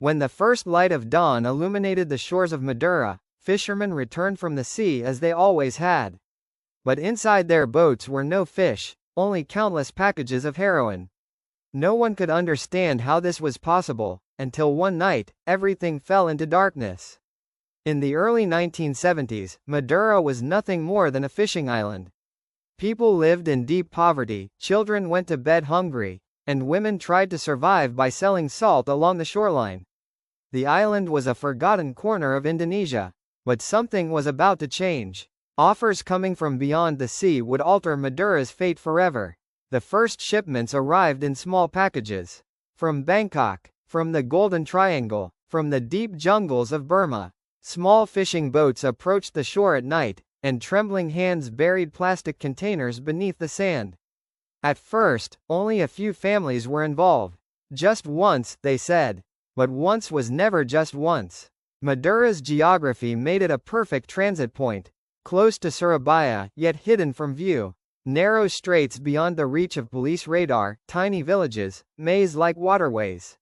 When the first light of dawn illuminated the shores of Madura, fishermen returned from the sea as they always had. But inside their boats were no fish, only countless packages of heroin. No one could understand how this was possible, until one night, everything fell into darkness. In the early 1970s, Madura was nothing more than a fishing island. People lived in deep poverty, children went to bed hungry, and women tried to survive by selling salt along the shoreline. The island was a forgotten corner of Indonesia. But something was about to change. Offers coming from beyond the sea would alter Madura's fate forever. The first shipments arrived in small packages. From Bangkok, from the Golden Triangle, from the deep jungles of Burma. Small fishing boats approached the shore at night, and trembling hands buried plastic containers beneath the sand. At first, only a few families were involved. Just once, they said. But once was never just once. Madura's geography made it a perfect transit point. Close to Surabaya, yet hidden from view. Narrow straits beyond the reach of police radar, tiny villages, maze-like waterways.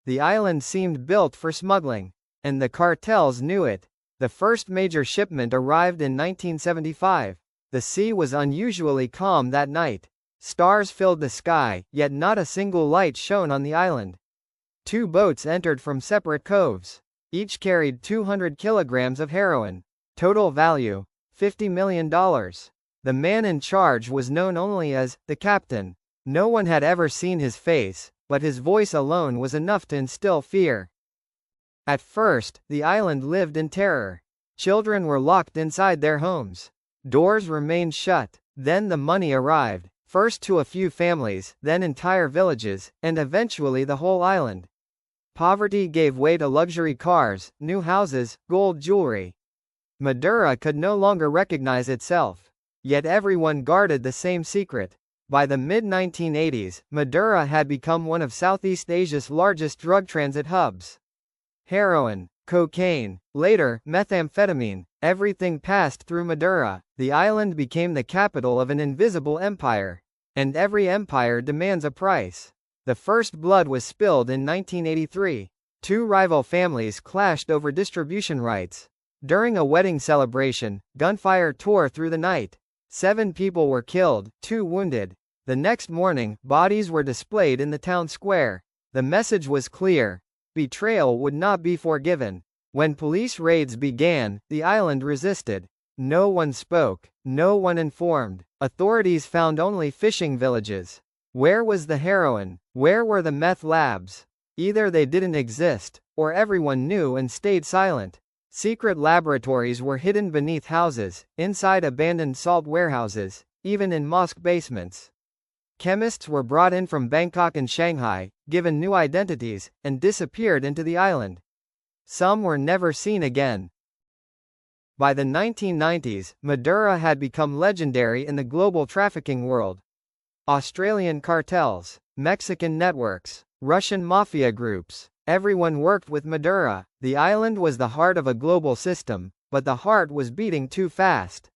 The island seemed built for smuggling. And the cartels knew it. The first major shipment arrived in 1975. The sea was unusually calm that night. Stars filled the sky, yet not a single light shone on the island. 2 boats entered from separate coves. Each carried 200 kilograms of heroin. Total value, $50 million. The man in charge was known only as the captain. No one had ever seen his face, but his voice alone was enough to instill fear. At first, the island lived in terror. Children were locked inside their homes. Doors remained shut. Then the money arrived, first to a few families, then entire villages, and eventually the whole island. Poverty gave way to luxury cars, new houses, gold jewelry. Madura could no longer recognize itself. Yet everyone guarded the same secret. By the mid-1980s, Madura had become one of Southeast Asia's largest drug transit hubs. Heroin, cocaine, later, methamphetamine, everything passed through Madura. The island became the capital of an invisible empire. And every empire demands a price. The first blood was spilled in 1983. 2 rival families clashed over distribution rights. During a wedding celebration, gunfire tore through the night. 7 people were killed, 2 wounded. The next morning, bodies were displayed in the town square. The message was clear. Betrayal would not be forgiven. When police raids began, the island resisted. No one spoke. No one informed. Authorities found only fishing villages. Where was the heroin? Where were the meth labs? Either they didn't exist, or everyone knew and stayed silent. Secret laboratories were hidden beneath houses, inside abandoned salt warehouses, even in mosque basements. Chemists were brought in from Bangkok and Shanghai, given new identities, and disappeared into the island. Some were never seen again. By the 1990s, Madura had become legendary in the global trafficking world. Australian cartels, Mexican networks, Russian mafia groups. Everyone worked with Madura. The island was the heart of a global system, but the heart was beating too fast.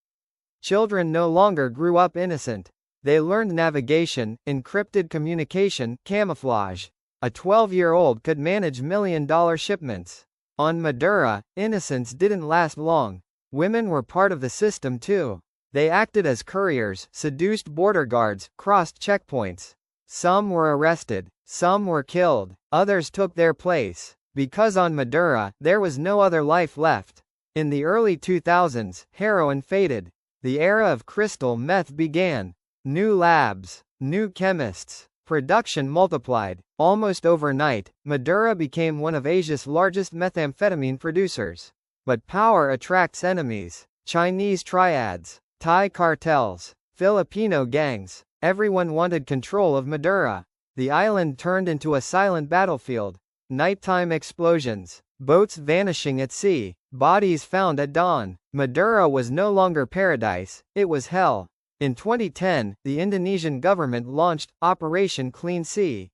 Children no longer grew up innocent. They learned navigation, encrypted communication, camouflage. A 12-year-old could manage million-dollar shipments. On Madura, innocence didn't last long. Women were part of the system too. They acted as couriers, seduced border guards, crossed checkpoints. Some were arrested. Some were killed. Others took their place. Because on Madura, there was no other life left. In the early 2000s, heroin faded. The era of crystal meth began. New labs. New chemists. Production multiplied. Almost overnight, Madura became one of Asia's largest methamphetamine producers. But power attracts enemies. Chinese triads. Thai cartels. Filipino gangs. Everyone wanted control of Madura. The island turned into a silent battlefield. Nighttime explosions. Boats vanishing at sea. Bodies found at dawn. Madura was no longer paradise, it was hell. In 2010, the Indonesian government launched Operation Clean Sea.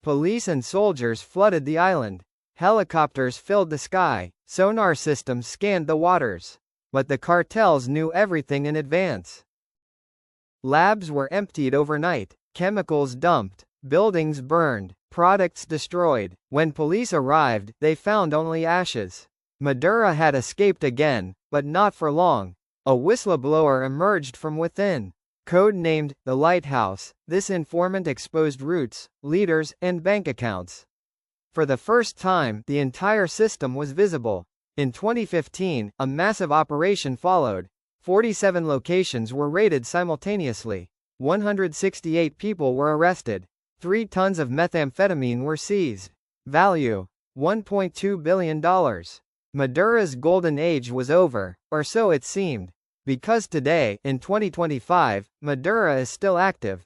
Police and soldiers flooded the island. Helicopters filled the sky. Sonar systems scanned the waters. But the cartels knew everything in advance. Labs were emptied overnight. Chemicals dumped. Buildings burned. Products destroyed. When police arrived, they found only ashes. Madura had escaped again, but not for long. A whistleblower emerged from within. Code-named the Lighthouse, this informant exposed routes, leaders, and bank accounts. For the first time, the entire system was visible. In 2015, a massive operation followed. 47 locations were raided simultaneously. 168 people were arrested. 3 tons of methamphetamine were seized. Value: $1.2 billion. Madura's golden age was over, or so it seemed. Because today, in 2025, Madura is still active.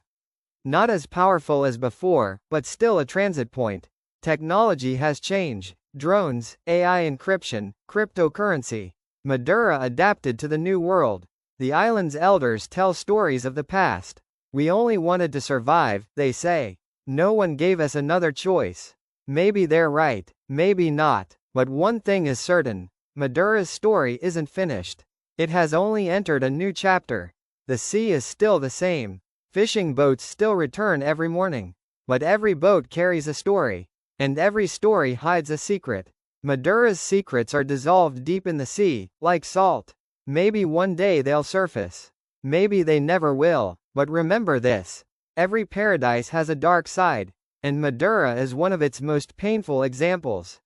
Not as powerful as before, but still a transit point. Technology has changed. Drones, AI encryption, cryptocurrency. Madura adapted to the new world. The island's elders tell stories of the past. We only wanted to survive, they say. No one gave us another choice. Maybe they're right, maybe not. But one thing is certain. Madura's story isn't finished. It has only entered a new chapter. The sea is still the same. Fishing boats still return every morning. But every boat carries a story. And every story hides a secret. Madura's secrets are dissolved deep in the sea, like salt. Maybe one day they'll surface. Maybe they never will. But remember this. Every paradise has a dark side. And Madura is one of its most painful examples.